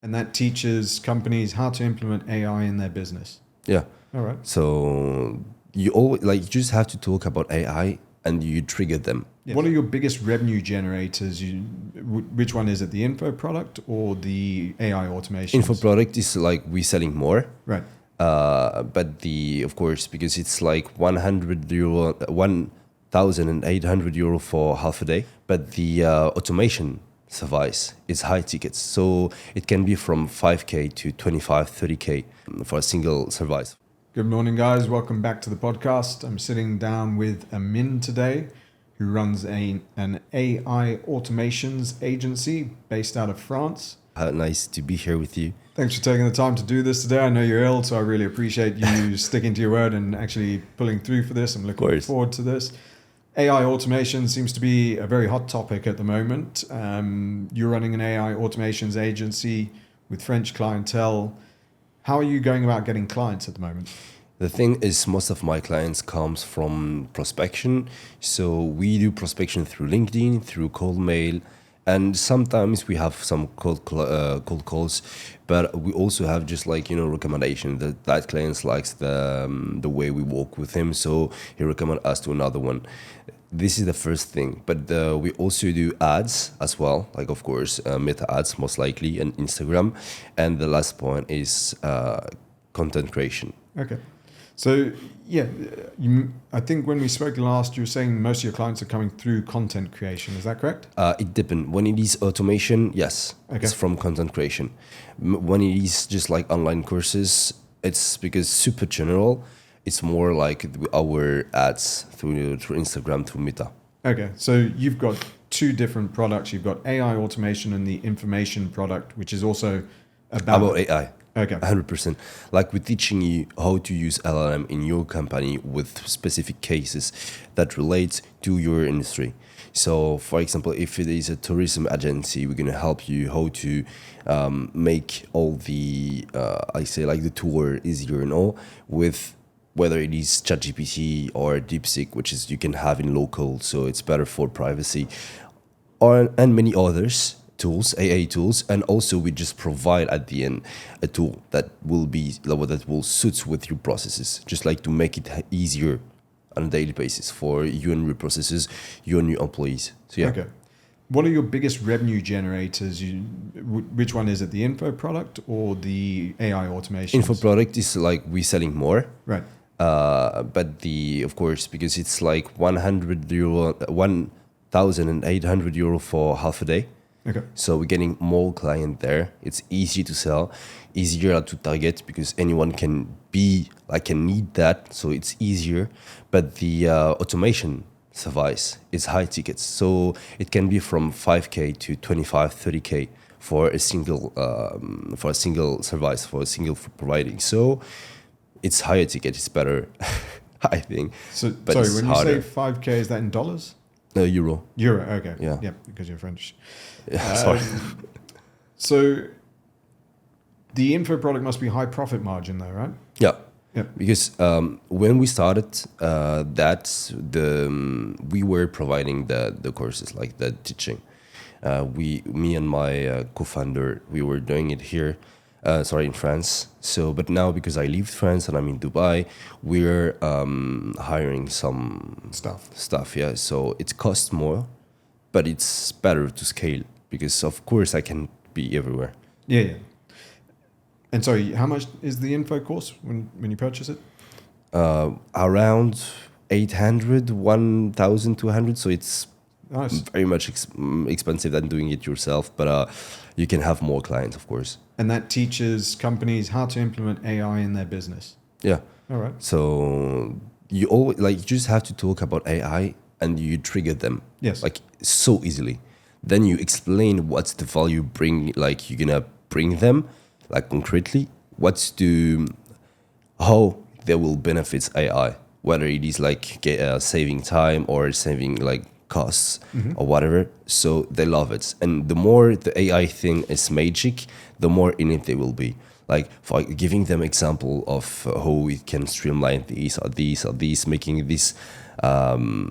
And that teaches companies how to implement AI in their business. Yeah. All right. So you just have to talk about AI and you trigger them. Yes. What are your biggest revenue generators? Which one is it, the info product or the AI automation? Info product is like we selling more. Right. But of course, because it's like €100, €1,800 for half a day. But the automation service is high tickets. So it can be from 5K to 25, 30K for a single service. Good morning, guys. Welcome back to the podcast. I'm sitting down with Amin today, who runs an AI automations agency based out of France. Nice to be here with you. Thanks for taking the time to do this today. I know you're ill, so I really appreciate you sticking to your word and actually pulling through for this. I'm looking forward to this. AI automation seems to be a very hot topic at the moment. You're running an AI automations agency with French clientele. How are you going about getting clients at the moment? The thing is, most of my clients comes from prospection. So we do prospection through LinkedIn, through cold mail, and sometimes we have some cold calls, but we also have just recommendation that clients likes the way we work with him, so he recommend us to another one. This is the first thing, but we also do ads as well, like of course meta ads most likely and Instagram, and the last point is content creation. Okay. So, yeah, I think when we spoke last, you were saying most of your clients are coming through content creation. Is that correct? It depends. When it is automation, yes, okay. It's from content creation. When it is just like online courses, it's because super general. It's more like our ads through Instagram, through Meta. Okay, so you've got two different products. You've got AI automation and the information product, which is also about AI. Okay. 100%. Like we're teaching you how to use LLM in your company with specific cases that relate to your industry. So, for example, if it is a tourism agency, we're going to help you how to make all the, the tour easier and all with whether it is ChatGPT or DeepSeek, which is you can have in local, so it's better for privacy, and many others. Tools, AI tools, and also we just provide at the end a tool that will suit with your processes, just like to make it easier on a daily basis for you and your processes, you and your employees. So yeah. Okay. What are your biggest revenue generators? Which one is it, the info product or the AI automation? Info product is like we selling more. Right. But of course, because it's like €100, €1,800 for half a day. Okay. So we're getting more client there. It's easy to sell, easier to target because anyone can need that. So it's easier. But the automation service is high tickets. So it can be from 5K to 25, 30K for a single service, for a single providing. So it's higher ticket. It's better, I think. So sorry, when harder. You say 5K, is that in dollars? No, euro. Euro, okay. Yeah, because you're French. Yeah, sorry. So the info product must be high profit margin though, right? Yeah. Yeah. Because when we started, we were providing the courses, like the teaching. Me and my co-founder, we were doing it here. In France. So, but now because I leave France and I'm in Dubai, we're hiring some stuff. Yeah. So it costs more, but it's better to scale because of course I can be everywhere. Yeah. And sorry, how much is the info course when you purchase it? Around 800, 1,200. So it's nice. Very much expensive than doing it yourself, but you can have more clients, of course. And that teaches companies how to implement AI in their business. Yeah. All right. So you just have to talk about AI and you trigger them. Yes. Like so easily. Then you explain what's the value you're gonna bring them, like concretely. How they will benefit AI, whether it is saving time or saving costs or whatever. So they love it. And the more the AI thing is magic, the more in it they will be. Like for giving them example of how it can streamline these, making this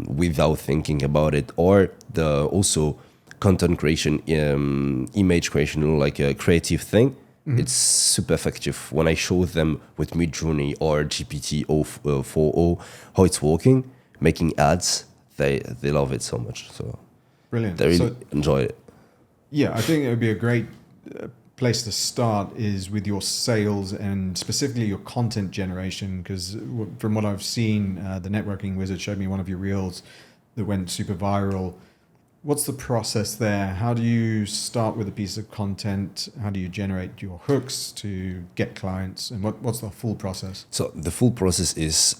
without thinking about it, or also content creation, image creation, like a creative thing, it's super effective. When I show them with Midjourney or GPT 4o how it's working, making ads, they love it so much. So brilliant. they really enjoy it. Yeah, I think it would be a great place to start is with your sales and specifically your content generation, because from what I've seen, the Networking Wizard showed me one of your reels that went super viral. What's the process there? How do you start with a piece of content? How do you generate your hooks to get clients? And what's the full process? So the full process is,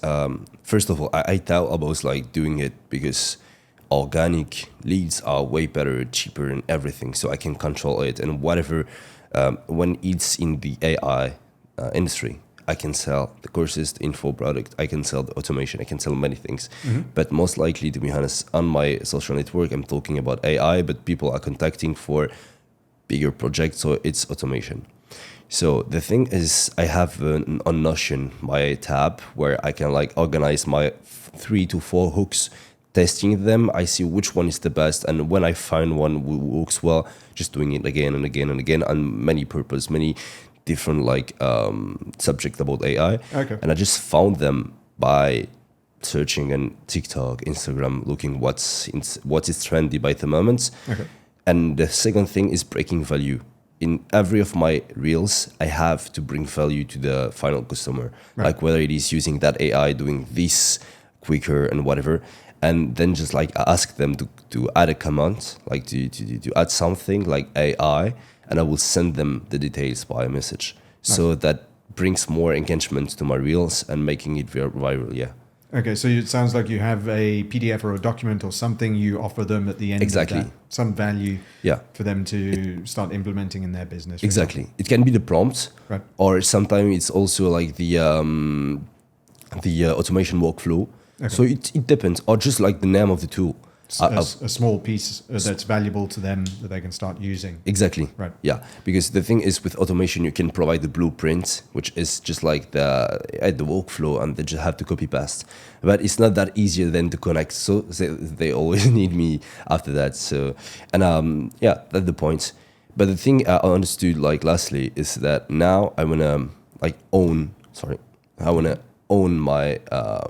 first of all, I thought about like doing it because organic leads are way better, cheaper, and everything. So I can control it, and whatever when it's in the AI industry, I can sell the courses, the info product, I can sell the automation, I can sell many things. But most likely, to be honest, on my social network, I'm talking about AI, but people are contacting for bigger projects, so it's automation. So the thing is, I have on Notion my tab where I can like organize my 3 to 4 hooks, testing them. I see which one is the best, and when I find one works well, just doing it again and again and again on many purpose, many different like subject about AI. Okay. And I just found them by searching on TikTok, Instagram, looking what is trendy by the moment. Okay. And the second thing is breaking value. In every of my reels, I have to bring value to the final customer, Right. like whether it is using that AI, doing this quicker and whatever. And then just like I ask them to add a comment, like to add something like AI, and I will send them the details by a message. Nice. So that brings more engagement to my reels and making it viral. Yeah. Okay, so it sounds like you have a PDF or a document or something you offer them at the end. Exactly. Of that, some value. Yeah. For them to start implementing in their business. Exactly. It can be the prompt, Right. or sometimes it's also like the automation workflow. Okay. So it depends, or just like the name of the tool. A small piece that's valuable to them that they can start using. Exactly. Right. Yeah, because the thing is with automation, you can provide the blueprint, which is just like the workflow, and they just have to copy paste. But it's not that easier than to connect. So they always need me after that. So yeah, that's the point. But the thing I understood like lastly is that now I wanna like own. I wanna own my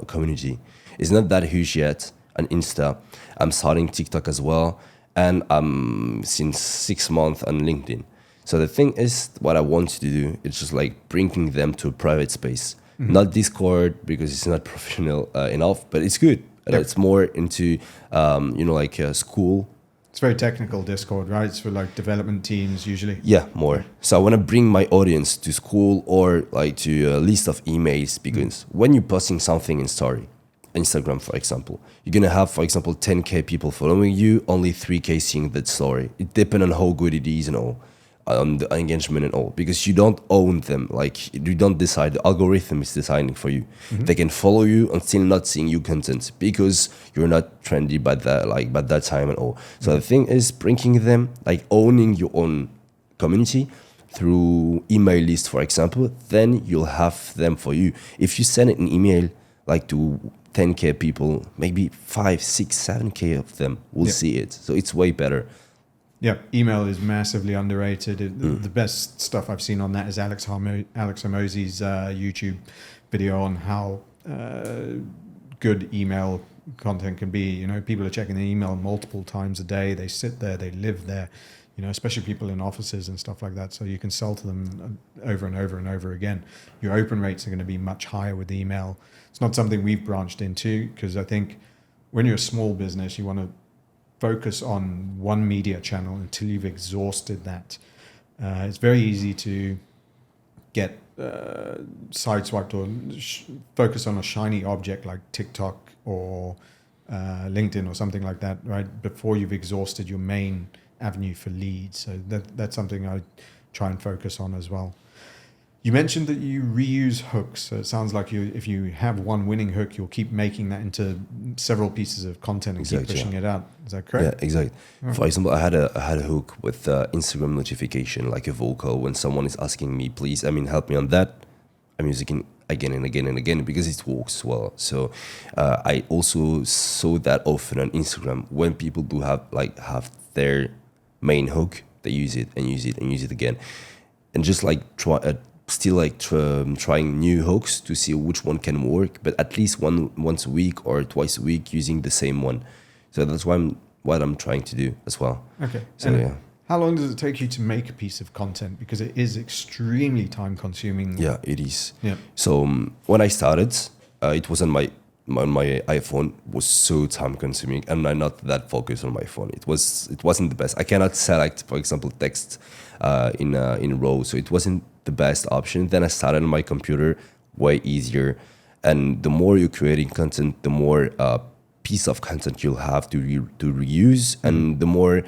community. It's not that huge yet on Insta. I'm starting TikTok as well, and I'm since 6 months on LinkedIn. So the thing is, what I want to do is just like bringing them to a private space, not Discord because it's not professional enough, but it's good. Yep. It's more into like school. It's very technical Discord, right? It's for like development teams usually. Yeah, more. So I want to bring my audience to school or like to a list of emails, because when you're posting something in story, Instagram, for example, you're going to have, for example, 10K people following you, only 3K seeing that story. It depends on how good it is and all, on the engagement and all, because you don't own them. Like you don't decide, the algorithm is deciding for you. They can follow you and still not seeing your content because you're not trendy by that time and all. So the thing is bringing them, like owning your own community through email list, for example, then you'll have them for you. If you send an email like to 10K people, maybe 5, 6, 7K of them will see it. So it's way better. Yeah, email is massively underrated. The best stuff I've seen on that is Alex Hormozy's YouTube video on how good email content can be. You know, people are checking the email multiple times a day. They sit there, they live there. You know, especially people in offices and stuff like that. So you can sell to them over and over and over again. Your open rates are going to be much higher with email. It's not something we've branched into because I think when you're a small business, you want to focus on one media channel until you've exhausted that. It's very easy to get sideswiped or focus on a shiny object like TikTok or LinkedIn or something like that, right? Before you've exhausted your main avenue for leads. So that's something I try and focus on as well. You mentioned that you reuse hooks. So it sounds like if you have one winning hook, you'll keep making that into several pieces of content and keep pushing it out. Is that correct? Yeah, exactly. Right. For example, I had a hook with Instagram notification, like a vocal when someone is asking me, please, help me on that. I'm using again and again and again because it works well. So I also saw that often on Instagram when people do have their main hook, they use it and use it and use it again, and just like trying new hooks to see which one can work, but at least once a week or twice a week using the same one. So that's what I'm trying to do as well. Okay. So and how long does it take you to make a piece of content? Because it is extremely time consuming. Yeah, it is. Yeah. So when I started, it was on my iPhone, was so time consuming, and I'm not that focused on my phone. It wasn't the best. I cannot select, for example, text in a row, so it wasn't the best option. Then I started on my computer, way easier. And the more you're creating content, the more piece of content you'll have to reuse, and the more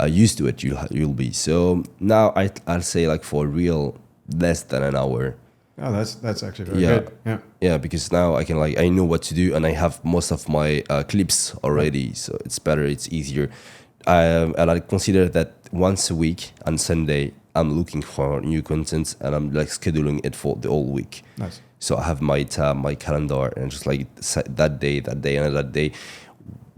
used to it you'll be. So now I'll say like for real, less than an hour. Oh, that's actually very good. Yeah. Yeah, because now I know what to do, and I have most of my clips already, so it's better, it's easier. And I consider that once a week on Sunday, I'm looking for new content, and I'm like scheduling it for the whole week. Nice. So I have my calendar, and just like that day, and that day,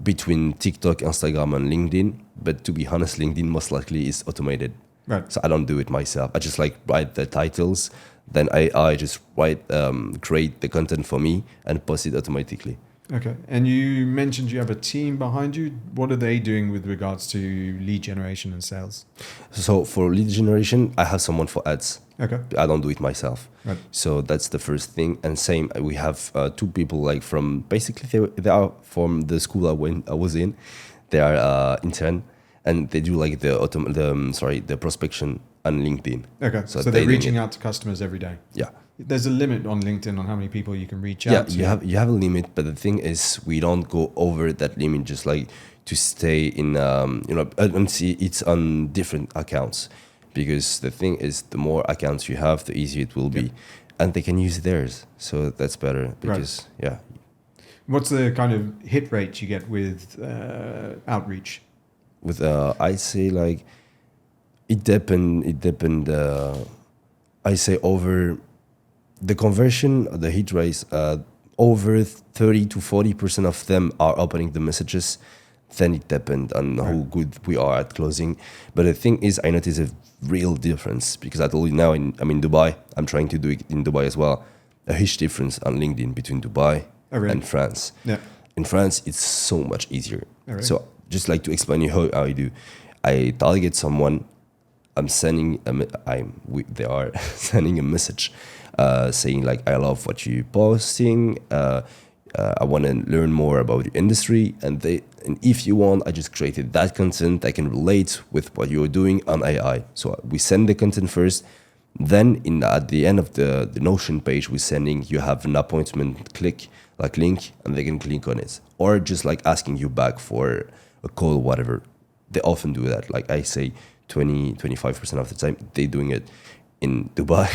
between TikTok, Instagram, and LinkedIn. But to be honest, LinkedIn most likely is automated. Right. So I don't do it myself. I just like write the titles, then I just create the content for me and post it automatically. Okay. And you mentioned you have a team behind you. What are they doing with regards to lead generation and sales? So for lead generation, I have someone for ads. Okay. I don't do it myself. Right. So that's the first thing. And same, we have two people like from basically they are from the school I was in. They are intern, and they do like the prospection on LinkedIn. Okay. So they're reaching out to customers every day. Yeah. There's a limit on LinkedIn on how many people you can reach Yeah, out to. you have a limit, but the thing is, we don't go over that limit. Just like to stay in, and see it's on different accounts, because the thing is, the more accounts you have, the easier it will be, and they can use theirs. So that's better because yeah. What's the kind of hit rate you get with outreach? With I say like it depend. I say over the conversion, the hit rates, over 30 to 40% of them are opening the messages. Then it depends on how good we are at closing. But the thing is, I notice a real difference, because I told you now I'm in Dubai. I'm trying to do it in Dubai as well. A huge difference on LinkedIn between Dubai and France. Yeah. In France, it's so much easier. Oh, really? So just like to explain you how I do, I target someone. I'm sending they are sending a message saying like, I love what you're posting. I want to learn more about the industry, and if you want, I just created that content that can relate with what you're doing on AI. So we send the content first, then at the end of the Notion page we're sending, you have an appointment link, and they can click on it, or just like asking you back for a call, whatever. They often do that. Like I say, 25% of the time they're doing it in Dubai.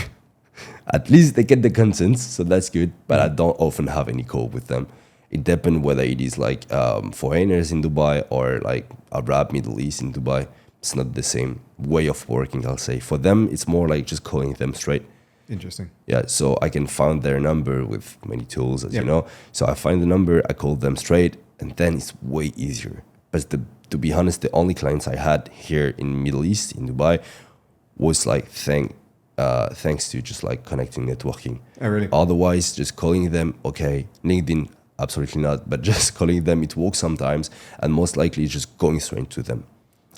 At least they get the content, so that's good. But I don't often have any call with them. It depends whether it is like foreigners in Dubai or like Arab Middle East in Dubai. It's not the same way of working, I'll say. For them, it's more like just calling them straight. Interesting. Yeah, so I can find their number with many tools, as you know. So I find the number, I call them straight, and then it's way easier. But to be honest, the only clients I had here in Middle East, in Dubai, was like thanks to just like connecting, networking. Oh, really? Otherwise, just calling them, okay, LinkedIn, absolutely not. But just calling them, it works sometimes, and most likely just going straight to them.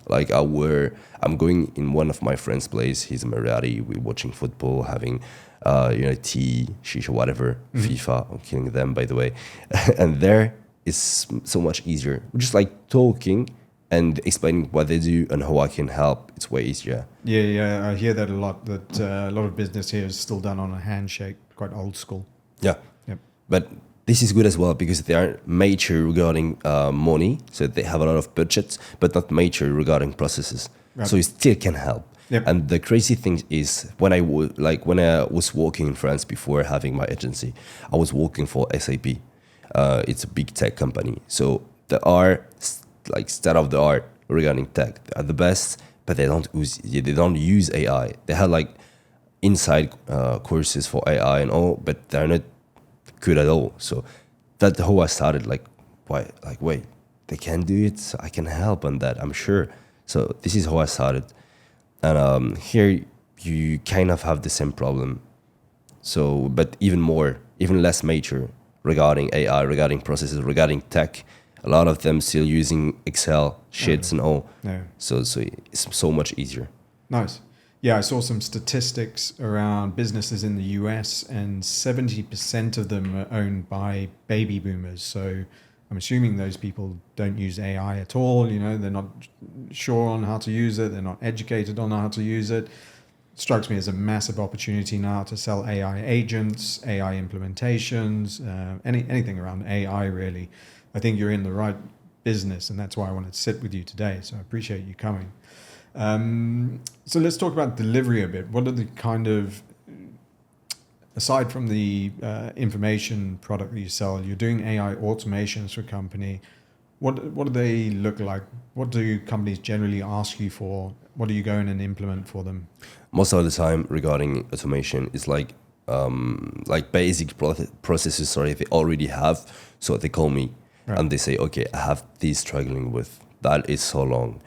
Like I'm going in one of my friends' place. He's a Emirati. We're watching football, having tea, shisha, whatever, FIFA. I'm killing them, by the way. And there is so much easier. We're just like talking and explaining what they do and how I can help. It's way easier. Yeah, I hear that a lot. That a lot of business here is still done on a handshake, quite old school. Yeah. Yep. But this is good as well, because they are mature regarding money, so they have a lot of budgets, but not mature regarding processes. Right. So you still can help. Yep. And the crazy thing is, when I was working in France before having my agency, I was working for SAP. It's a big tech company, so they are like state of the art regarding tech. They are the best, but they don't use AI. They have like inside courses for AI and all, but they're not good at all. So that's how I started. Wait, they can do it, so I can help on that, I'm sure. So this is how I started. And here you kind of have the same problem. So, but even less major regarding AI, regarding processes, regarding tech. A lot of them still using Excel sheets and all. No. So it's so much easier. Nice. Yeah, I saw some statistics around businesses in the US, and 70% of them are owned by baby boomers. So I'm assuming those people don't use AI at all. You know, they're not sure on how to use it. They're not educated on how to use it. Strikes me as a massive opportunity now to sell AI agents, AI implementations, anything around AI really. I think you're in the right business, and that's why I wanted to sit with you today. So I appreciate you coming. So let's talk about delivery a bit. What are the kind of, aside from the information product that you sell, you're doing AI automations for a company. What do they look like? What do companies generally ask you for? What do you go in and implement for them? Most of the time regarding automation is like basic processes, sorry, they already have. So they call me and they say, okay, I have this struggling with. That is so long.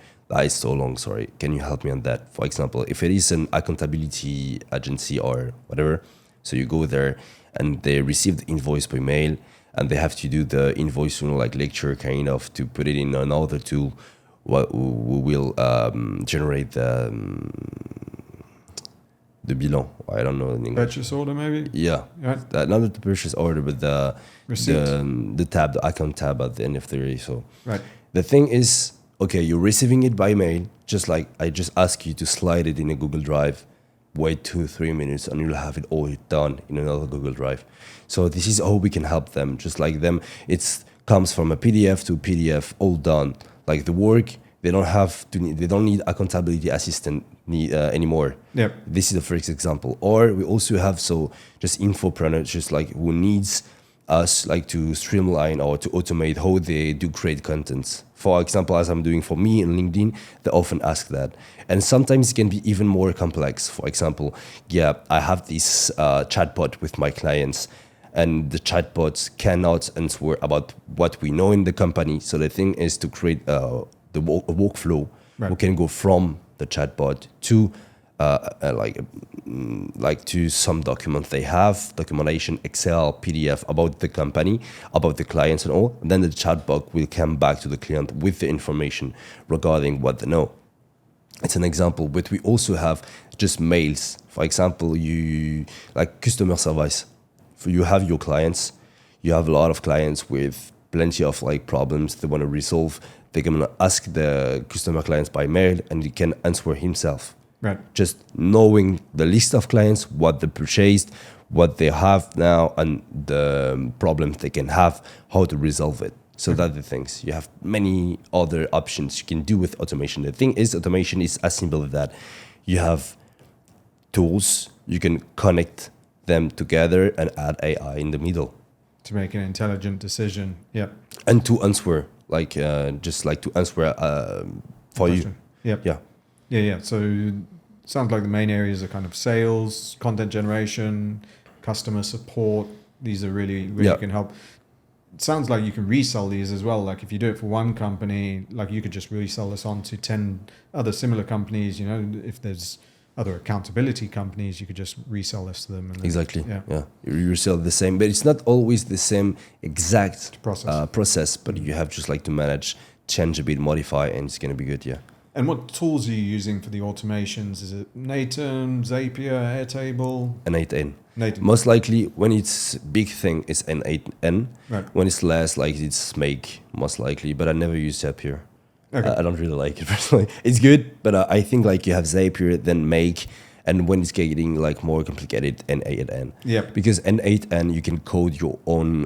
Sorry. Can you help me on that? For example, if it is an accountability agency or whatever, so you go there and they receive the invoice by mail and they have to do the invoice, like lecture kind of to put it in another tool. What will generate the bilan. I don't know in English. Purchase order, maybe? Yeah. Right. Not the purchase order, but the receipt. The tab, the account tab at the end of the day. So right. The thing is, okay, you're receiving it by mail, just like I just ask you to slide it in a Google Drive, wait 2-3 minutes, and you'll have it all done in another Google Drive. So this is how we can help them. Just like them, it comes from a PDF to PDF, all done. Like the work, they don't need accountability assistant anymore. Yep. This is the first example. Or we also have just infopreneurs, just like who needs us like to streamline or to automate how they do create contents. For example, as I'm doing for me in LinkedIn, they often ask that. And sometimes it can be even more complex. For example, I have this chatbot with my clients, and the chatbots cannot answer about what we know in the company. So the thing is to create a workflow who can go from the chatbot to to some document they have, documentation, Excel, PDF about the company, about the clients and all. And then the chatbot will come back to the client with the information regarding what they know. It's an example, but we also have just mails. For example, you like customer service. You have your clients. You have a lot of clients with plenty of problems they want to resolve. They're going to ask the customer clients by mail, and he can answer himself. Right. Just knowing the list of clients, what they purchased, what they have now, and the problems they can have, how to resolve it. So that's the things. You have many other options you can do with automation. The thing is, automation is as simple as that. You have tools, you can connect them together and add AI in the middle. To make an intelligent decision. Yep. And to answer, just to answer for you. Yep. Yeah. Yeah. So sounds like the main areas are kind of sales, content generation, customer support. These are really you can help. It sounds like you can resell these as well. Like if you do it for one company, like you could just resell this on to 10 other similar companies. You know, if there's other accountability companies, you could just resell this to them. And exactly. Yeah. You resell the same, but it's not always the same exact process. But you have just to manage, change a bit, modify, and it's going to be good. Yeah. And what tools are you using for the automations? Is it Nathan, Zapier, Airtable? N8N. Nathan. Most likely, when it's big thing, it's N8N. Right. When it's less, it's Make, most likely. But I never use Zapier. Okay. I don't really like it personally. It's good, but I think you have Zapier, then Make, and when it's getting more complicated, N8N. Yeah. Because N8N, you can code your own,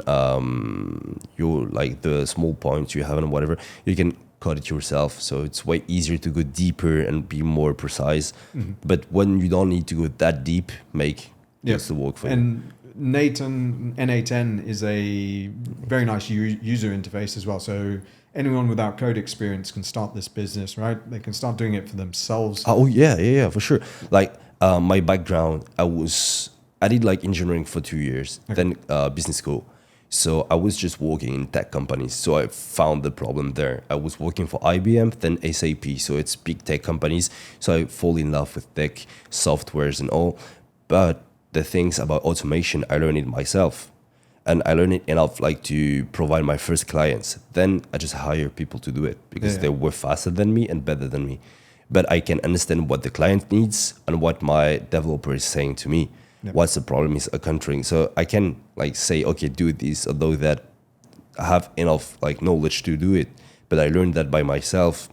the small points you have and whatever. You can code it yourself, so it's way easier to go deeper and be more precise. Mm-hmm. But when you don't need to go that deep, Make does the work for you. And Nathan, N8N is a very nice user interface as well. So anyone without code experience can start this business, right? They can start doing it for themselves. Oh yeah, for sure. My background, I did engineering for 2 years, then business school. So I was just working in tech companies. So I found the problem there. I was working for IBM, then SAP. So it's big tech companies. So I fall in love with tech softwares and all. But the things about automation, I learned it myself. And I learned it enough like to provide my first clients. Then I just hire people to do it because they were faster than me and better than me. But I can understand what the client needs and what my developer is saying to me. Yep. What's the problem is encountering. So I can like say, okay, do this, although that I have enough like knowledge to do it. But I learned that by myself,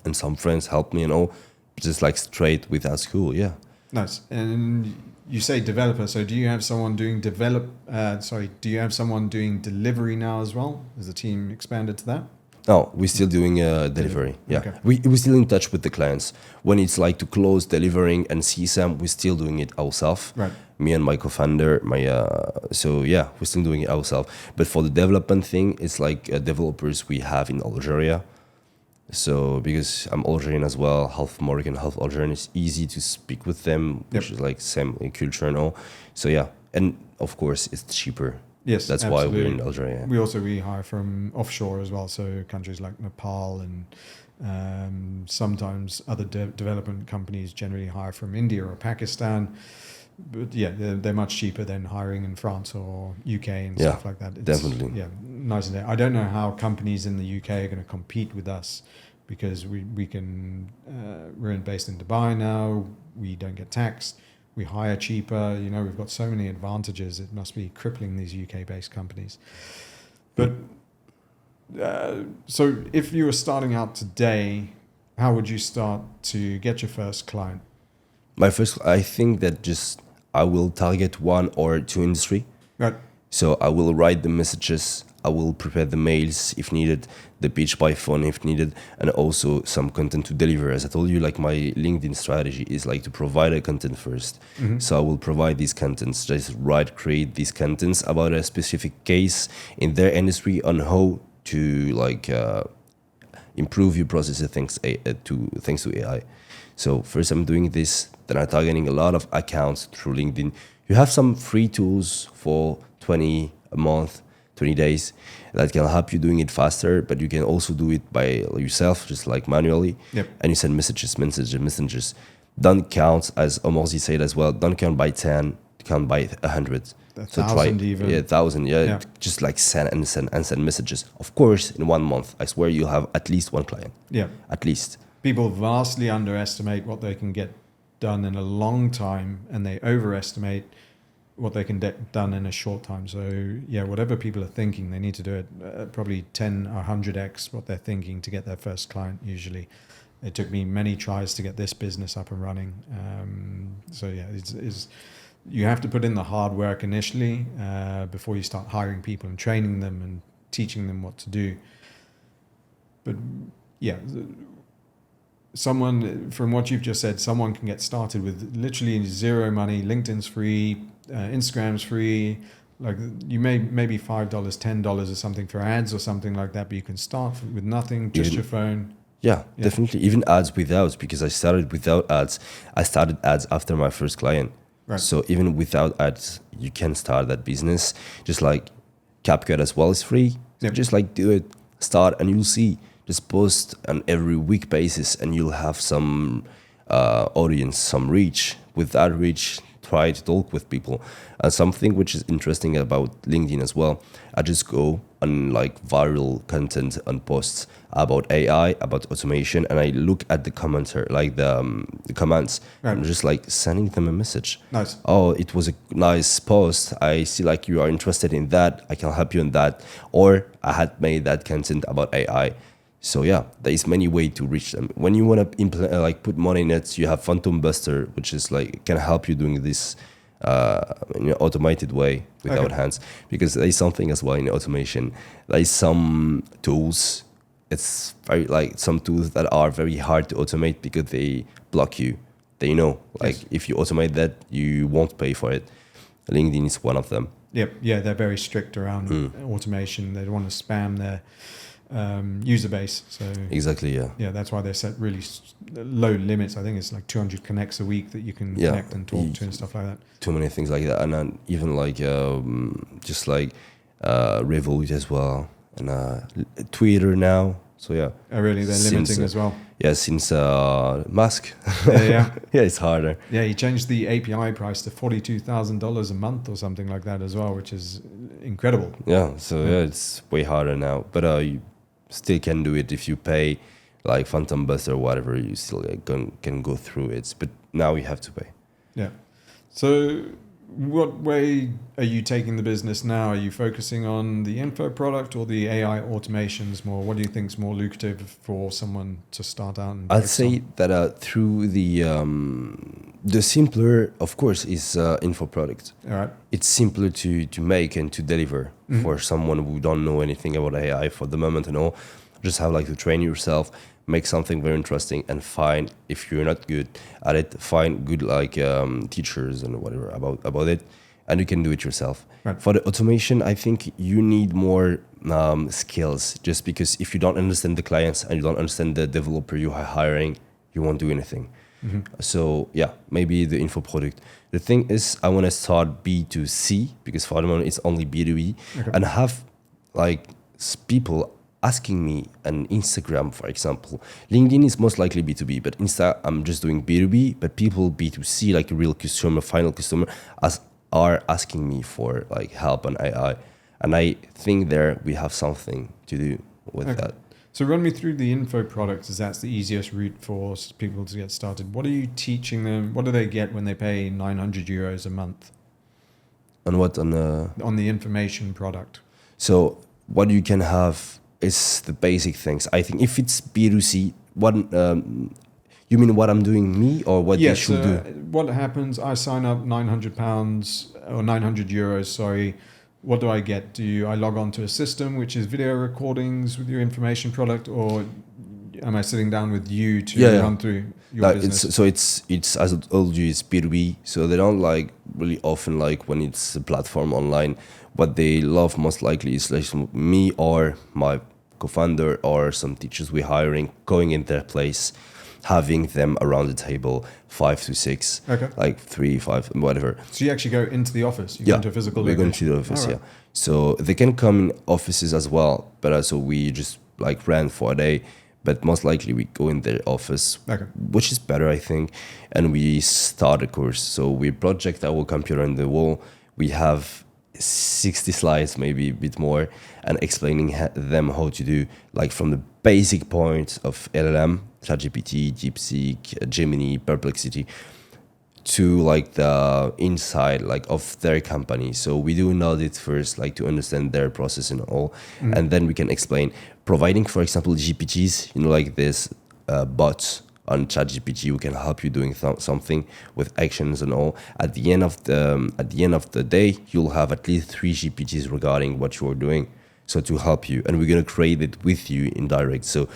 and some friends helped me and all, just like straight without school. Yeah. Nice. And you say developer, so do you have someone doing do you have someone doing delivery now as well? Has the team expanded to that? No, we're still doing delivery. Yeah, Okay. we're still in touch with the clients. When it's like to close delivering and CSAM, we're still doing it ourselves. Right. Me and my co-founder, so yeah, we're still doing it ourselves. But for the development thing, it's like developers we have in Algeria. So because I'm Algerian as well, half Moroccan, half Algerian, it's easy to speak with them, which is like same culture and all. So yeah, and of course it's cheaper. Yes, that's absolutely. why we're in Algeria. We hire from offshore as well, so countries like Nepal and sometimes other development companies generally hire from India or Pakistan. But yeah, they're much cheaper than hiring in France or UK and stuff like that. Definitely. Yeah, nice and day. I don't know how companies in the UK are going to compete with us because we're based in Dubai now. We don't get taxed. We hire cheaper. We've got so many advantages. It must be crippling these UK-based companies. But so if you were starting out today, how would you start to get your first client? I think that just I will target one or two industry. Right. So I will write the messages, I will prepare the mails if needed, the pitch by phone if needed, and also some content to deliver. As I told you, like my LinkedIn strategy is like to provide a content first. Mm-hmm. So I will provide these contents, just create these contents about a specific case in their industry on how to like improve your process thanks to AI. So first I'm doing this, then I'm targeting a lot of accounts through LinkedIn. You have some free tools for 20 a month, 20 days that can help you doing it faster, but you can also do it by yourself, just like manually. Yep. And you send messages. Don't count, as Omorzi said as well, don't count by 10, count by 100. 1,000 even. Yeah, 1,000, yeah. Just like send messages. Of course, in 1 month, I swear you'll have at least one client. Yeah. At least. People vastly underestimate what they can get done in a long time, and they overestimate what they can get done in a short time. So yeah, whatever people are thinking, they need to do it probably 10 or 100x what they're thinking to get their first client usually. It took me many tries to get this business up and running. So yeah, it's you have to put in the hard work initially before you start hiring people and training them and teaching them what to do. But yeah, someone, from what you've just said, someone can get started with literally zero money. LinkedIn's free, Instagram's free. Like you maybe $5, $10 or something for ads or something like that, but you can start with nothing, just your phone. Yeah, definitely. Even ads without, because I started without ads. I started ads after my first client. Right. So even without ads, you can start that business. Just like CapCut as well is free. So just like do it, start, and you'll see. Just post on every week basis, and you'll have some audience, some reach. With that reach, try to talk with people. And something which is interesting about LinkedIn as well, I just go on like viral content and posts about AI, about automation, and I look at the commenter, like the comments, and just like sending them a message. Nice. Oh, it was a nice post. I see like you are interested in that. I can help you in that. Or I had made that content about AI. So yeah, there is many ways to reach them. When you want to put money in it, you have Phantom Buster, which is like can help you doing this in an automated way without hands. Because there is something as well in automation. There is some tools. It's very like some tools that are very hard to automate because they block you. They know like if you automate that, you won't pay for it. LinkedIn is one of them. Yep. Yeah, they're very strict around automation. They don't want to spam their user base. So exactly, yeah, that's why they set really low limits. I think it's like 200 connects a week that you can connect and talk to and stuff like that. Too many things like that, and then even like just like Revolut as well, and Twitter now. So yeah. Oh, really? They're limiting as well. Yeah, since Musk. Yeah. Yeah, it's harder. Yeah, he changed the API price to $42,000 a month or something like that as well, which is incredible. Yeah, so yeah, it's way harder now. But you still can do it if you pay like Phantom Bus or whatever. You still can go through it. But now you have to pay. Yeah. So what way are you taking the business now? Are you focusing on the info product or the AI automations more? What do you think is more lucrative for someone to start out? And I'd say that through the simpler, of course, is info product. All right. It's simpler to make and to deliver for someone who don't know anything about AI for the moment and all. Just have like to train yourself, make something very interesting, and find, if you're not good at it, find good like teachers and whatever about it, and you can do it yourself. Right. For the automation, I think you need more skills, just because if you don't understand the clients and you don't understand the developer you are hiring, you won't do anything. So yeah, maybe the info product. The thing is, I want to start B2C, because for the moment it's only B2B, and have like people asking me on Instagram, for example. LinkedIn is most likely B2B, but Insta, I'm just doing B2B, but people B2C, like a real customer, final customer, are asking me for like help on AI. And I think there we have something to do with that. So run me through the info products, as that's the easiest route for people to get started. What are you teaching them? What do they get when they pay 900 euros a month? On what? On the information product. So what you can have is the basic things. I think if it's B2C, what you mean what I'm doing me, or what they should do? What happens? I sign up £900 or 900 euros, sorry. What do I get? Do I log on to a system which is video recordings with your information product, or am I sitting down with you to run through your business? It's as I told you, it's B2B. So they don't like really often like when it's a platform online. What they love most likely is like me or my co-founder or some teachers we're hiring, going in their place, having them around the table, 5 to 6, like 3, 5, whatever. So you actually go into the office? You go into a physical location? We're going to the office, right. So they can come in offices as well, but so we just like ran for a day, but most likely we go in their office, which is better, I think, and we start a course. So we project our computer on the wall. We have 60 slides, maybe a bit more, and explaining them how to do, like from the basic points of LLM, ChatGPT, DeepSeek, Gemini, Perplexity, to like the inside like of their company. So we do an audit first, like to understand their process and all, and then we can explain, providing, for example, GPTs, like this bots on ChatGPT, who can help you doing something with actions and all. At the end of the day, you'll have at least 3 GPTs regarding what you're doing, so to help you, and we're gonna create it with you in direct. So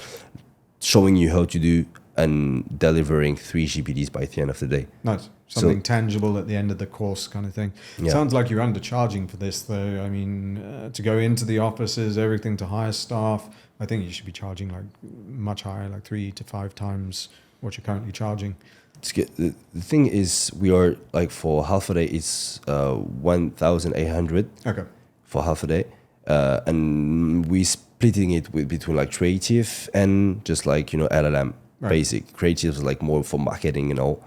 showing you how to do and delivering 3 GPTs by the end of the day. Nice. Something tangible at the end of the course kind of thing. Yeah. Sounds like you're undercharging for this though. I mean, to go into the offices, everything, to hire staff, I think you should be charging like much higher, like 3 to 5 times what you're currently charging. The thing is, we are like, for half a day, it's 1,800 for half a day. And we splitting it between like creative and just like, LLM. Basic creative is like more for marketing and all,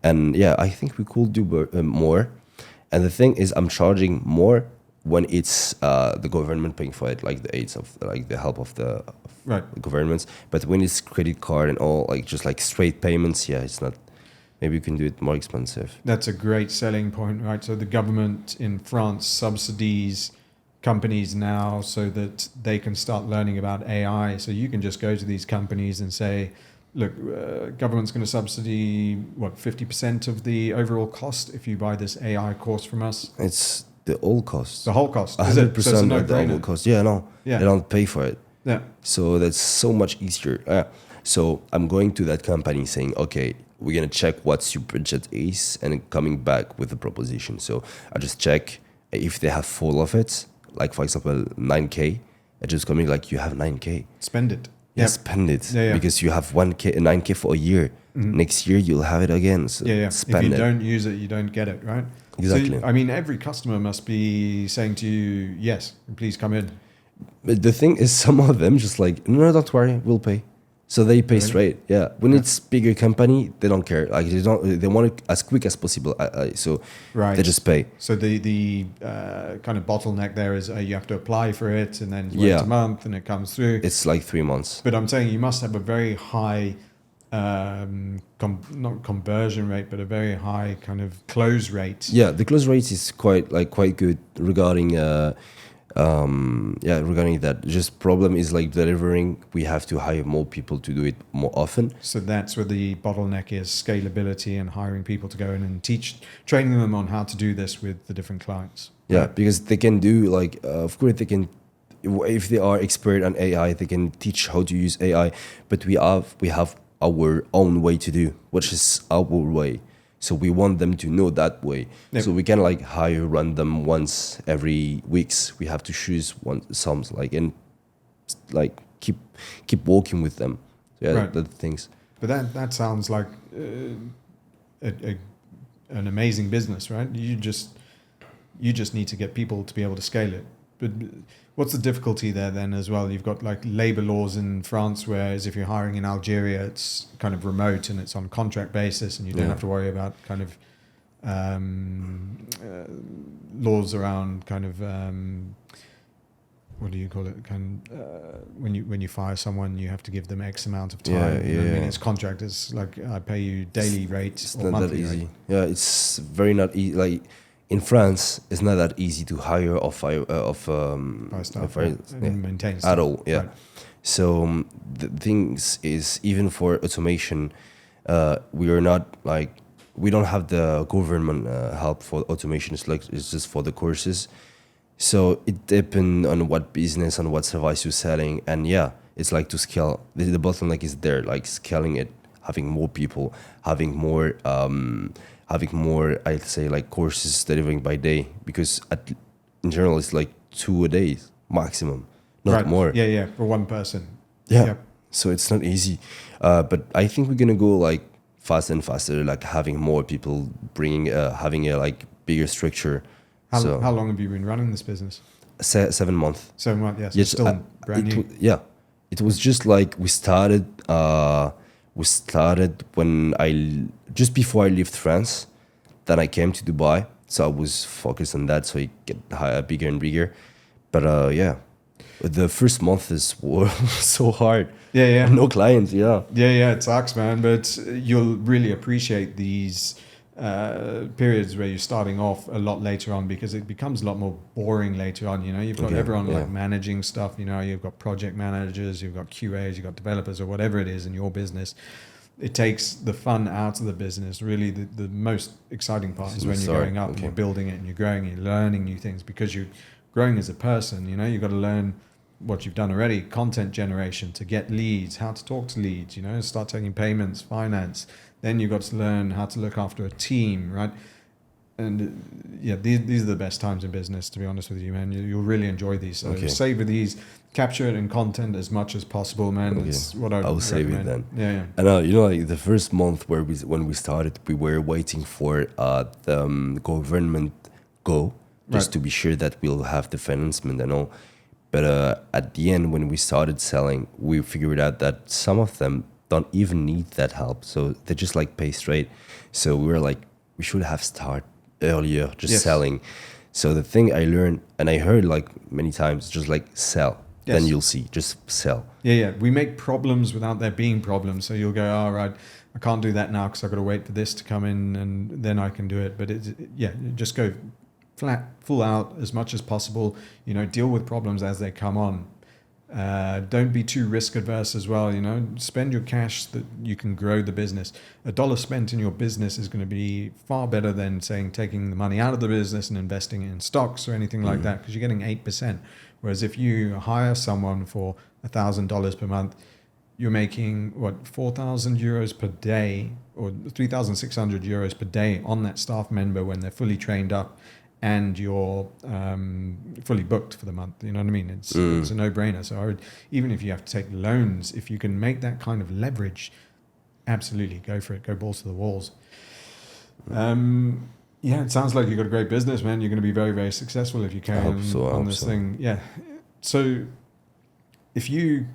and yeah, I think we could do more. And the thing is, I'm charging more when it's the government paying for it, like the aids of like the help of the governments. But when it's credit card and all, like just like straight payments, yeah, it's not. Maybe you can do it more expensive. That's a great selling point, right? So the government in France subsidies companies now so that they can start learning about AI. So you can just go to these companies and say, look, government's going to subsidy, 50% of the overall cost if you buy this AI course from us? It's the whole cost. The whole cost? 100% of the whole cost. Yeah, no. Yeah. They don't pay for it. Yeah. So that's so much easier. So I'm going to that company saying, okay, we're going to check what your budget is, and coming back with a proposition. So I just check if they have full of it, like for example, 9K. I just come in like, you have 9K. Spend it. Yeah, spend it because you have 1K, 9K for a year. Next year you'll have it again. So spend if you it. don't use it, you don't get it, right? Exactly. So, I mean, every customer must be saying to you, yes, please come in. But the thing is, some of them just like, no, don't worry, we'll pay. So they pay straight. Yeah. When it's bigger company, they don't care. Like they want it as quick as possible. So they just pay. So the kind of bottleneck there is you have to apply for it and then wait a month and it comes through. It's like 3 months. But I'm saying you must have a very high, not conversion rate, but a very high kind of close rate. Yeah, the close rate is quite good regarding regarding that. Just problem is like delivering. We have to hire more people to do it more often. So that's where the bottleneck is: scalability and hiring people to go in and training them on how to do this with the different clients. Yeah, because they can do like, of course they can. If they are expert on AI, they can teach how to use AI. But we have our own way to do, which is our way. So we want them to know that way. Yep. So we can like hire random once every weeks. We have to choose some like and like keep working with them. So yeah, the things. But that sounds like an amazing business, right? You just need to get people to be able to scale it. But what's the difficulty there then as well? You've got like labor laws in France, whereas if you're hiring in Algeria, it's kind of remote and it's on contract basis, and you don't have to worry about kind of laws around kind of what do you call it? When you fire someone, you have to give them X amount of time. I mean, it's contract. It's like I pay you daily rate. It's or not monthly that easy. Rate. Yeah, it's very not easy. Like in France, it's not that easy to hire or fire and maintain at all. Yeah. Right. So the things is even for automation, we are not like we don't have the government help for automation. It's just for the courses. So it depends on what business and what service you're selling, and it's like to scale. The bottleneck is there, like scaling it, having more people, having more. I'd say like courses delivering by day, because in general it's like 2 a day maximum, not more. Yeah, for one person. Yeah. So it's not easy, but I think we're gonna go like faster and faster, like having more people, having a like bigger structure. How long have you been running this business? 7 months. 7 months, yes. It's still brand new. It was just like we started when just before I left France. Then I came to Dubai, so I was focused on that, so it get bigger and bigger. But the first month is so hard. Yeah. No clients. Yeah. It sucks, man. But you'll really appreciate these periods where you're starting off a lot later on, because it becomes a lot more boring later on. You know, you've got everyone like managing stuff. You know, you've got project managers, you've got QAs, you've got developers, or whatever it is in your business. It takes the fun out of the business. Really, the most exciting part is when you're going up and you're building it and you're growing and you're learning new things, because you're growing as a person. You know, you've got to learn what you've done already: content generation, to get leads, how to talk to leads, you know, start taking payments, finance. Then you've got to learn how to look after a team, right? And these are the best times in business, to be honest with you, man. You'll really enjoy these. So savor these, capture it in content as much as possible, man. That's what I'll save it then. Yeah. And like the first month when we started, we were waiting for the government just to be sure that we'll have the financement and all. But at the end, when we started selling, we figured out that some of them don't even need that help, so they just like pay straight. So we were like, we should have started earlier, selling. So the thing I learned and I heard like many times, just like sell. Then you'll see, just sell. Yeah. We make problems without there being problems. So you'll go, all right, I can't do that now because I've got to wait for this to come in and then I can do it. But just go full out as much as possible. You know, deal with problems as they come on. Don't be too risk adverse as well. You know, spend your cash that you can grow the business. $1 spent in your business is going to be far better than taking the money out of the business and investing it in stocks or anything like that, because you're getting 8%. Whereas if you hire someone for $1,000 per month, you're making 4,000 euros per day, or 3,600 euros per day on that staff member when they're fully trained up, and you're fully booked for the month. You know what I mean? It's a no-brainer. So I would, even if you have to take loans, if you can make that kind of leverage, absolutely go for it. Go balls to the walls. Yeah, it sounds like you've got a great business, man. You're going to be very, very successful if you can on this thing. Yeah. So if you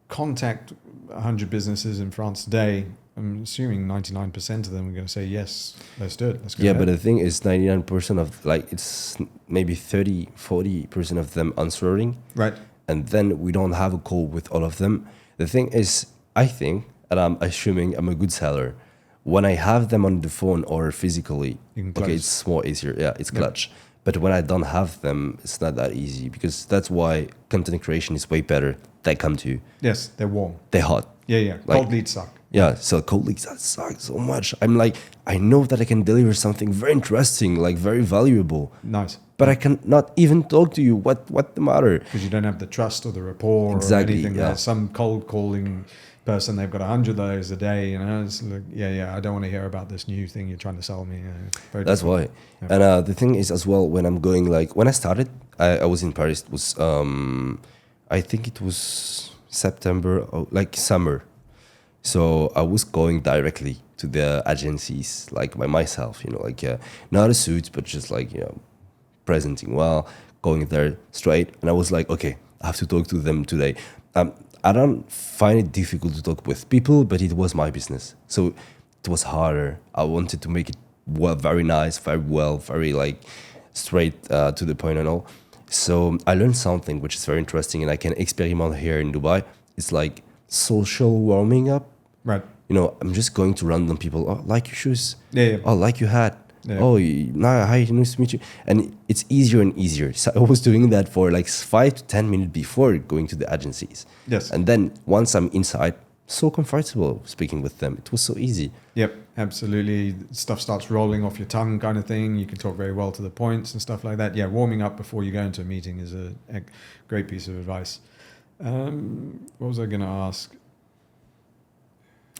contact 100 businesses in France today, I'm assuming 99% of them are going to say, yes, let's do it. Let's go ahead. But the thing is 99% of, like, it's maybe 40% of them answering. Right. And then we don't have a call with all of them. The thing is, I think, and I'm assuming I'm a good seller, when I have them on the phone or physically, okay, it's more easier. Yeah, it's clutch. But when I don't have them, it's not that easy, because that's why content creation is way better. They come to you. Yes, they're warm. They're hot. Yeah. Like, cold leads suck. Yeah, so cold leads, that sucks so much. I'm like, I know that I can deliver something very interesting, like very valuable. Nice. But I cannot even talk to you. What the matter? Because you don't have the trust or the rapport or anything. Yeah. There's some cold calling person, they've got 100 of those a day, you know. It's like, I don't want to hear about this new thing you're trying to sell me. That's why. Yeah. And the thing is as well, when I'm going, like, when I started, I was in Paris. It was I think it was September, like summer. So I was going directly to the agencies, like by myself, you know, like not a suit, but just like, you know, presenting well, going there straight. And I was like, okay, I have to talk to them today. I don't find it difficult to talk with people, but it was my business. So it was harder. I wanted to make it very nice, very like straight to the point and all. So I learned something which is very interesting, and I can experiment here in Dubai. It's like social warming up. Right. You know, I'm just going to random people. Oh, like your shoes. Yeah. Oh, like your hat. Yeah. Oh, hi, nice to meet you. And it's easier and easier. So I was doing that for like 5 to 10 minutes before going to the agencies. Yes. And then once I'm inside, so comfortable speaking with them. It was so easy. Yep, absolutely. Stuff starts rolling off your tongue kind of thing. You can talk very well to the points and stuff like that. Yeah, warming up before you go into a meeting is a great piece of advice. What was I going to ask?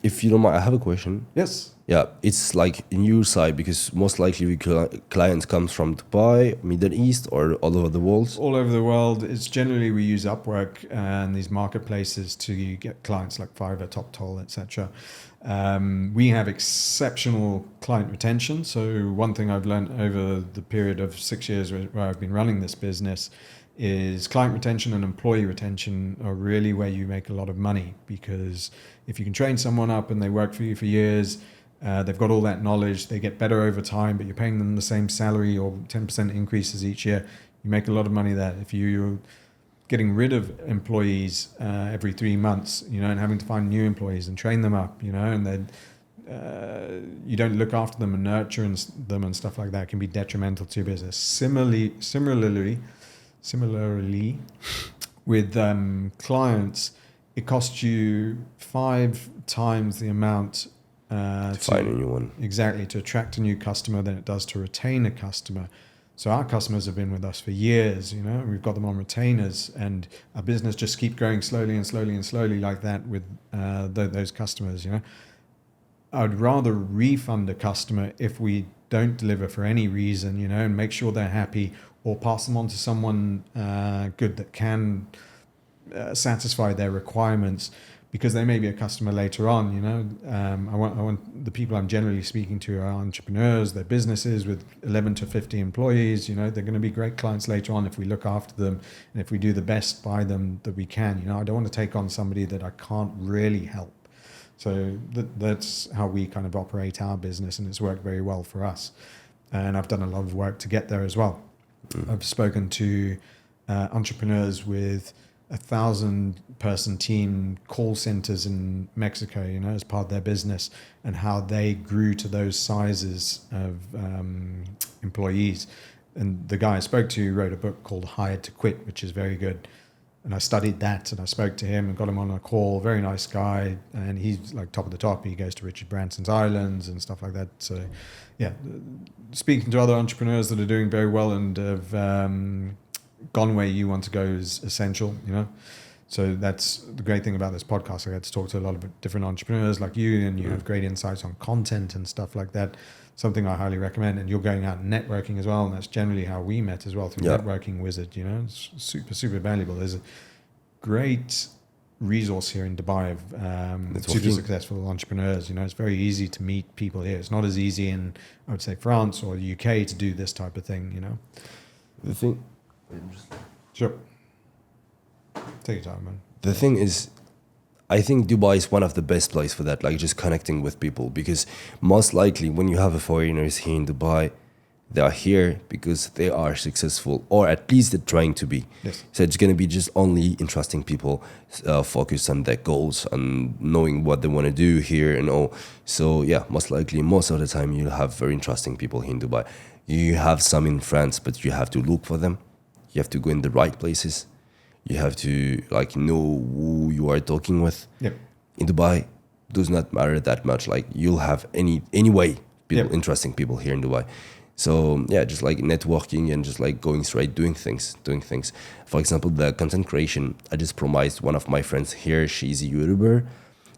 If you don't mind, I have a question. Yes. Yeah, it's like in your side, because most likely clients comes from Dubai, Middle East, or all over the world. All over the world. It's generally we use Upwork and these marketplaces to get clients like Fiverr, TopToll, etc. We have exceptional client retention. So one thing I've learned over the period of 6 years where I've been running this business is client retention and employee retention are really where you make a lot of money, because if you can train someone up and they work for you for years, they've got all that knowledge, they get better over time, but you're paying them the same salary or 10% increases each year, you make a lot of money there. If you're getting rid of employees every 3 months, you know, and having to find new employees and train them up, you know, and then you don't look after them and nurture them and stuff like that, can be detrimental to your business. Similarly, with clients, it costs you 5 times the amount to find a new one. Exactly, to attract a new customer than it does to retain a customer. So our customers have been with us for years, you know, we've got them on retainers, and our business just keeps growing slowly and slowly and slowly like that with those customers, you know. I'd rather refund a customer if we don't deliver for any reason, you know, and make sure they're happy, or pass them on to someone good that can satisfy their requirements, because they may be a customer later on, you know. I want the people I'm generally speaking to are entrepreneurs, they're businesses with 11 to 50 employees, you know, they're going to be great clients later on if we look after them and if we do the best by them that we can, you know. I don't want to take on somebody that I can't really help. So that's how we kind of operate our business, and it's worked very well for us. And I've done a lot of work to get there as well. I've spoken to entrepreneurs with 1,000-person team call centers in Mexico, you know, as part of their business, and how they grew to those sizes of employees. And the guy I spoke to wrote a book called Hired to Quit, which is very good. And I studied that, and I spoke to him and got him on a call. Very nice guy, and he's like top of the top. He goes to Richard Branson's Islands and stuff like that. So, yeah, speaking to other entrepreneurs that are doing very well and have gone where you want to go is essential, you know. So that's the great thing about this podcast. I get to talk to a lot of different entrepreneurs like you, and you have great insights on content and stuff like that. Something I highly recommend. And you're going out and networking as well, and that's generally how we met as well, through Networking Wizard. You know, it's super valuable. There's a great resource here in Dubai of super successful entrepreneurs. You know, it's very easy to meet people here. It's not as easy in, I would say, France or the UK to do this type of thing. You know, the thing. Sure. Take your time, man. The thing is, I think Dubai is one of the best places for that, like just connecting with people. Because most likely when you have foreigners here in Dubai, they are here because they are successful, or at least they're trying to be. Yes. So it's going to be just only interesting people focused on their goals and knowing what they want to do here and all. So yeah, most likely, most of the time you'll have very interesting people here in Dubai. You have some in France, but you have to look for them. You have to go in the right places. You have to like know who you are talking with. Yep. In Dubai, does not matter that much. Like you'll have anyway people, interesting people here in Dubai. So yeah, just like networking and just like going straight, doing things. For example, the content creation. I just promised one of my friends here. She's a YouTuber.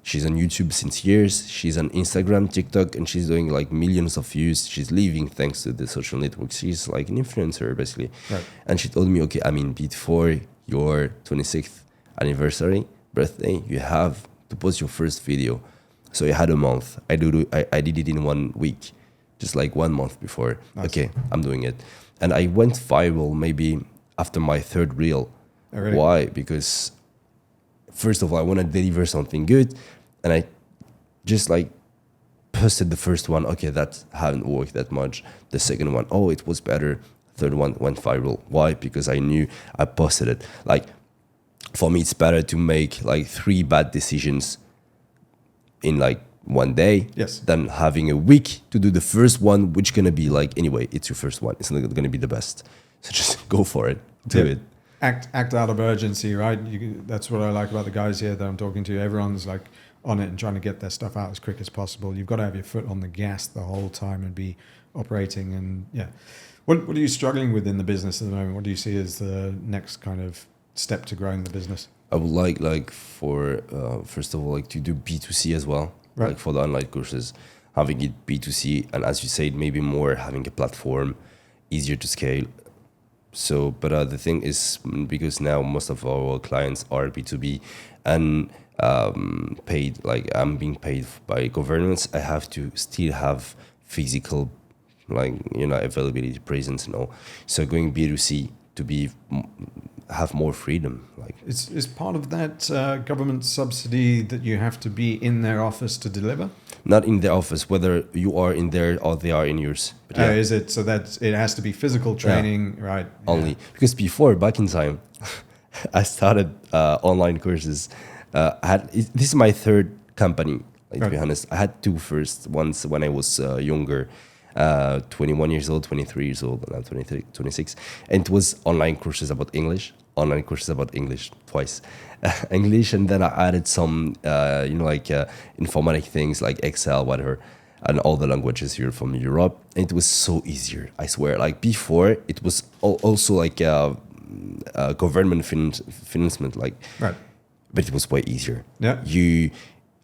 She's on YouTube since years. She's on Instagram, TikTok, and she's doing like millions of views. She's living thanks to the social networks. She's like an influencer basically. Right. And she told me, okay, I mean, before your 26th anniversary, birthday, you have to post your first video. So you had a month. I did it in 1 week. Just like 1 month before. Nice. Okay, I'm doing it. And I went viral maybe after my third reel. Oh, really? Why? Because first of all, I want to deliver something good. And I just like posted the first one. Okay, that hadn't worked that much. The second one, oh, it was better. Third one went viral. Why? Because I knew I posted it. Like for me, it's better to make like 3 bad decisions in like 1 day, than having a week to do the first one, which gonna be like, anyway, it's your first one. It's not gonna be the best. So just go for it. Do it. Act out of urgency, right? That's what I like about the guys here that I'm talking to. Everyone's like on it and trying to get their stuff out as quick as possible. You've got to have your foot on the gas the whole time and be operating. And yeah, what are you struggling with in the business at the moment? What do you see as the next kind of step to growing the business? I would like for first of all, like to do B2C as well. Right. Like for the online courses, having it B2C, and as you said, maybe more having a platform, easier to scale. So, but the thing is, because now most of our clients are B2B and paid, like I'm being paid by governments, I have to still have physical, like, you know, availability, presence and all. So going B2C to be have more freedom. Like is part of that government subsidy that you have to be in their office to deliver? Not in the office, whether you are in there or they are in yours. But yeah. Is it so that it has to be physical training, right? Only because before, back in time, I started online courses. This is my third company. Like, to be honest, I had 2 first. Once when I was younger. 21 years old, 23 years old, and I'm 23, 26. And it was online courses about English, twice. English, and then I added some, informatic things like Excel, whatever, and all the languages here from Europe. And it was so easier, I swear. Like before, it was also like government financement, like, right. But it was way easier. Yeah.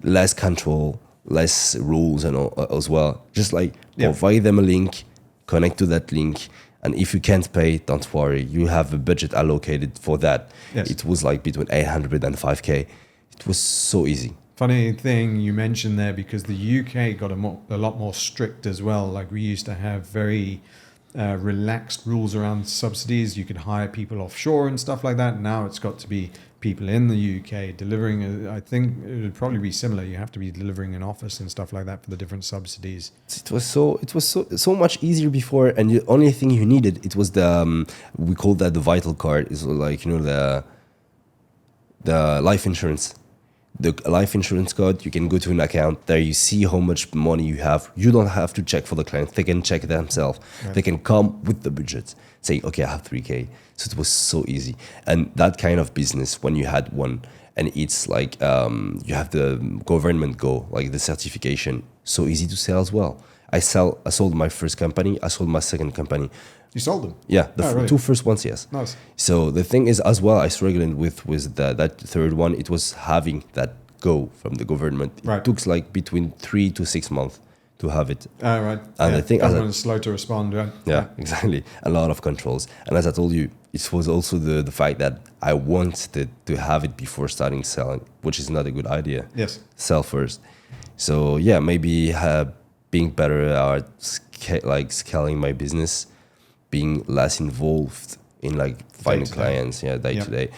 Less control, less rules and all as well. Just like provide them a link, connect to that link, and if you can't pay, don't worry. You have a budget allocated for that. Yes. It was like between 800 and 5K. It was so easy. Funny thing you mentioned there, because the UK got a lot more strict as well. Like we used to have very relaxed rules around subsidies. You could hire people offshore and stuff like that. Now it's got to be people in the UK delivering. I think it would probably be similar. You have to be delivering an office and stuff like that for the different subsidies. It was so much easier before, and the only thing you needed, it was the we call that the vital card. Is like, you know, the life insurance. The life insurance card, you can go to an account there, you see how much money you have. You don't have to check for the client. They can check themselves. Right. They can come with the budget, say, okay, I have 3K. So it was so easy. And that kind of business, when you had one, and it's like you have the government go, like the certification, so easy to sell as well. I sold my first company. I sold my second company. You sold them? Yeah, the really? 2 first ones, yes. Nice. So the thing is, as well, I struggled with that third one. It was having that go from the government. Right. It took like between 3 to 6 months to have it. Right. And I think government is slow to respond, right? Yeah, exactly. A lot of controls. And as I told you, it was also the fact that I wanted to have it before starting selling, which is not a good idea. Yes. Sell first. So yeah, maybe being better at scaling my business, being less involved in like finding clients, day to day.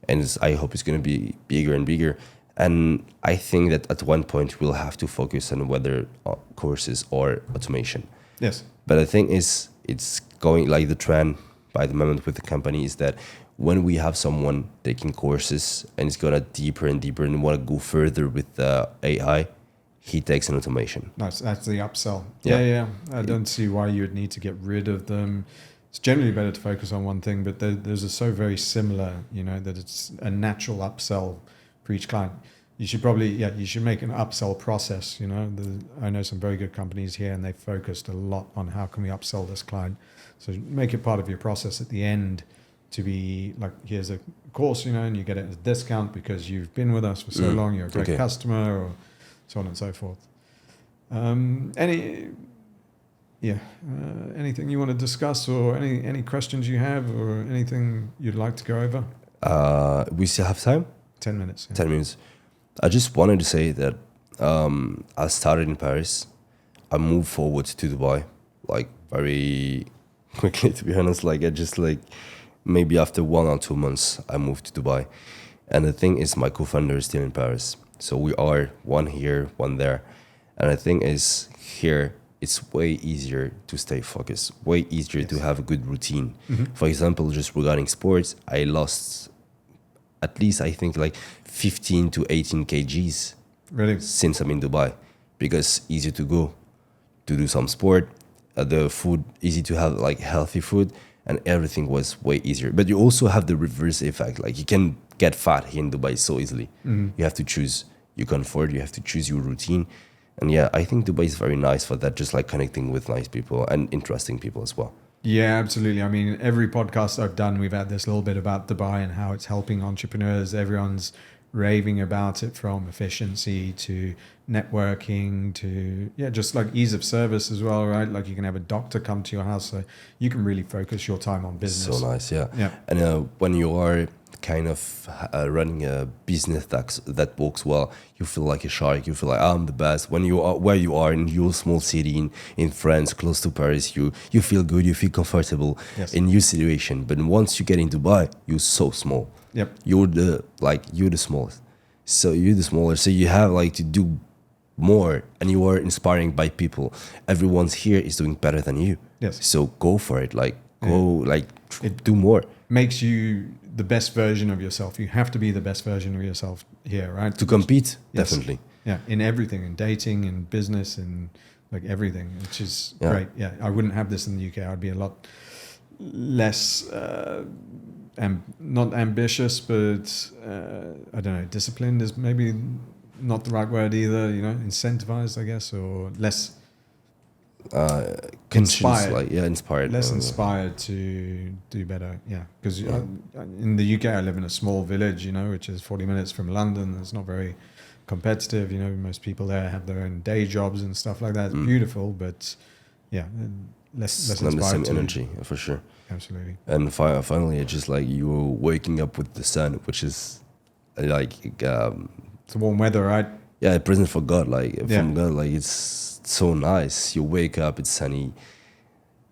And I hope it's going to be bigger and bigger. And I think that at one point we'll have to focus on whether courses or automation. Yes. But the thing is, it's going like the trend by the moment with the company is that when we have someone taking courses and it's gonna deeper and deeper and want to go further with the AI, he takes an automation. Nice. That's the upsell. Yeah. Yeah. I don't see why you would need to get rid of them. It's generally better to focus on one thing, but those are so very similar, that it's a natural upsell for each client. You should probably, you should make an upsell process. I know some very good companies here, and they focused a lot on how can we upsell this client. So make it part of your process at the end to be like, here's a course, and you get it as a discount because you've been with us for so long, you're a great customer, or so on and so forth. Anything you want to discuss, or any questions you have, or anything you'd like to go over? We still have time? 10 minutes. Yeah. 10 minutes. I just wanted to say that I started in Paris. I moved forward to Dubai, like very quickly, to be honest. Like I just maybe after 1 or 2 months, I moved to Dubai. And the thing is, my co-founder is still in Paris. So we are one here, one there. And the thing is, here, it's way easier to stay focused, way easier to have a good routine. Mm-hmm. For example, just regarding sports, I lost at least, I think, like 15 to 18 kgs since I'm in Dubai, because easy to go to do some sport, the food, easy to have like healthy food, and everything was way easier. But you also have the reverse effect. Like you can get fat here in Dubai so easily. Mm-hmm. You have to choose your comfort, you have to choose your routine. And yeah, I think Dubai is very nice for that, just like connecting with nice people and interesting people as well. Yeah, absolutely. I mean, every podcast I've done, we've had this little bit about Dubai and how it's helping entrepreneurs. Everyone's raving about it, from efficiency to networking to, just like ease of service as well, right? Like you can have a doctor come to your house, so you can really focus your time on business. So nice, yeah. And when you are kind of running a business that works well, you feel like a shark. You feel like I'm the best. When you are where you are in your small city in France, close to Paris, you feel good. You feel comfortable in your situation. But once you get in Dubai, you're so small. Yep. You're the smallest. So you're the smallest. So you have like to do more, and you are inspiring by people. Everyone's here is doing better than you. Yes. So go for it. Do more. Makes you the best version of yourself. You have to be the best version of yourself here, right? To compete, definitely. Yeah, in everything, in dating, in business, in like everything, which is great. Yeah, I wouldn't have this in the UK. I'd be a lot less, not ambitious, but I don't know, disciplined is maybe not the right word either. Incentivized, I guess, or less inspired. Inspired. Less inspired to do better. Yeah, because in the UK I live in a small village, which is 40 minutes from London. It's not very competitive. Most people there have their own day jobs and stuff like that. It's beautiful, but less not inspired. The same energy, for sure. Absolutely. And finally, it's just like you're waking up with the sun, which is like it's warm weather, right? Yeah, a present for God, from God. Like it's so nice. You wake up, it's sunny.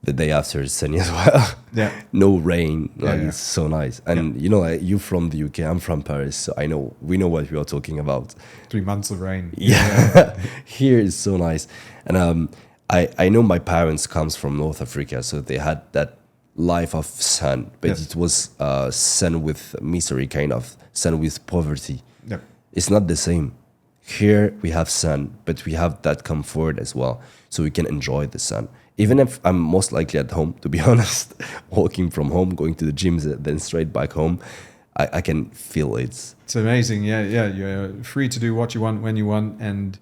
The day after, it's sunny as well. Yeah. No rain. It's so nice. And you're from the UK. I'm from Paris, so we know what we are talking about. 3 months of rain. Yeah. Here is so nice. And I know my parents comes from North Africa, so they had that life of sun, but it was sun with misery, kind of sun with poverty. Yep. It's not the same. Here we have sun, but we have that comfort as well, so we can enjoy the sun. Even if I'm most likely at home, to be honest, walking from home, going to the gyms, then straight back home, I can feel it. It's amazing. Yeah. You're free to do what you want when you want, and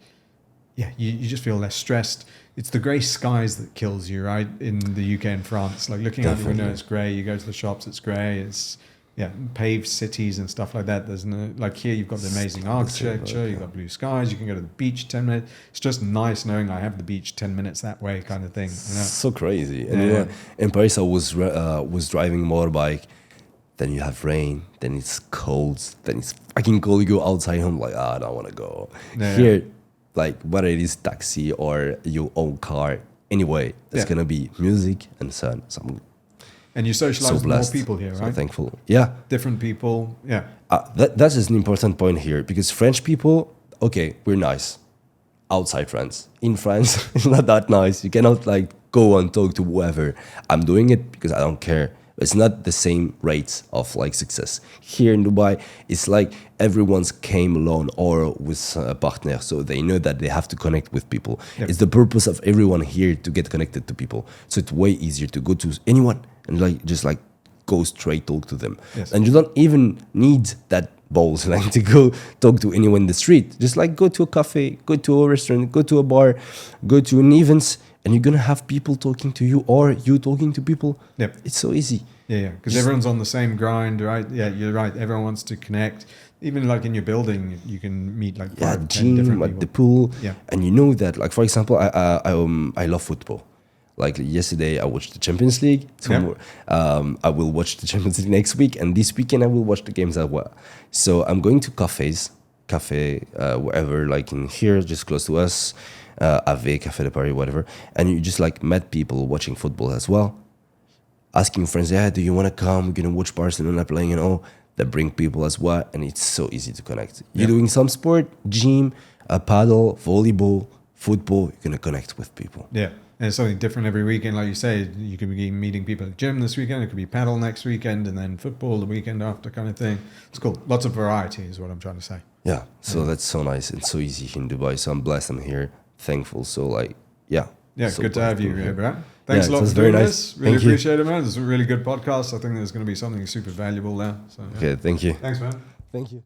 you just feel less stressed. it's the grey skies that kills you, right? In the UK and France, like looking out the window, it's grey. You go to the shops, it's grey. It's paved cities and stuff like that. There's no, like here you've got the amazing architecture, you've got blue skies, you can go to the beach 10 minutes. It's just nice knowing I have the beach 10 minutes that way kind of thing. You know? So crazy. And in Paris I was driving motorbike, then you have rain, then it's cold, then it's fucking cold. You go outside, I'm like, I don't want to go. Here, like whether it is taxi or your own car, anyway, there's gonna be music and sun. And you socialize with more people here, right? So thankful. Yeah. Different people. Yeah. That is an important point here because French people, okay, we're nice. Outside France. In France, it's not that nice. You cannot like go and talk to whoever. I'm doing it because I don't care. It's not the same rates of like success. Here in Dubai, it's like everyone's came alone or with a partner, so they know that they have to connect with people. Yep. It's the purpose of everyone here to get connected to people. So it's way easier to go to anyone and like just like go straight talk to them. Yes. And you don't even need that balls like to go talk to anyone in the street. Just like go to a cafe, go to a restaurant, go to a bar, go to an event. And you're going to have people talking to you or you talking to people. Yep. It's so easy. Yeah, because everyone's on the same grind, right? Yeah, you're right. Everyone wants to connect. Even like in your building, you can meet like 5, 10 different people. At the pool. Yeah. And you know that, like, for example, I love football. Like yesterday, I watched the Champions League. Tomorrow, I will watch the Champions League next week. And this weekend, I will watch the games as well. So I'm going to cafe, wherever, like in here, just close to us. Ave, Café de Paris, whatever, and you just like met people watching football as well, asking friends, do you want to come? We're gonna watch Barcelona playing and all. That bring people as well, and it's so easy to connect. You're doing some sport, gym, paddle, volleyball, football. You're gonna connect with people. Yeah, and it's something different every weekend. Like you say, you could be meeting people at the gym this weekend. It could be paddle next weekend, and then football the weekend after, kind of thing. It's cool. Lots of variety is what I'm trying to say. Yeah, so that's so nice and so easy in Dubai. So I'm blessed. I'm here. Thankful. So like, so good to have you here, Brad. Thanks a lot for doing this. Really appreciate it, man. It's a really good podcast. I think there's going to be something super valuable there. So, okay, thank you. Thanks, man. Thank you.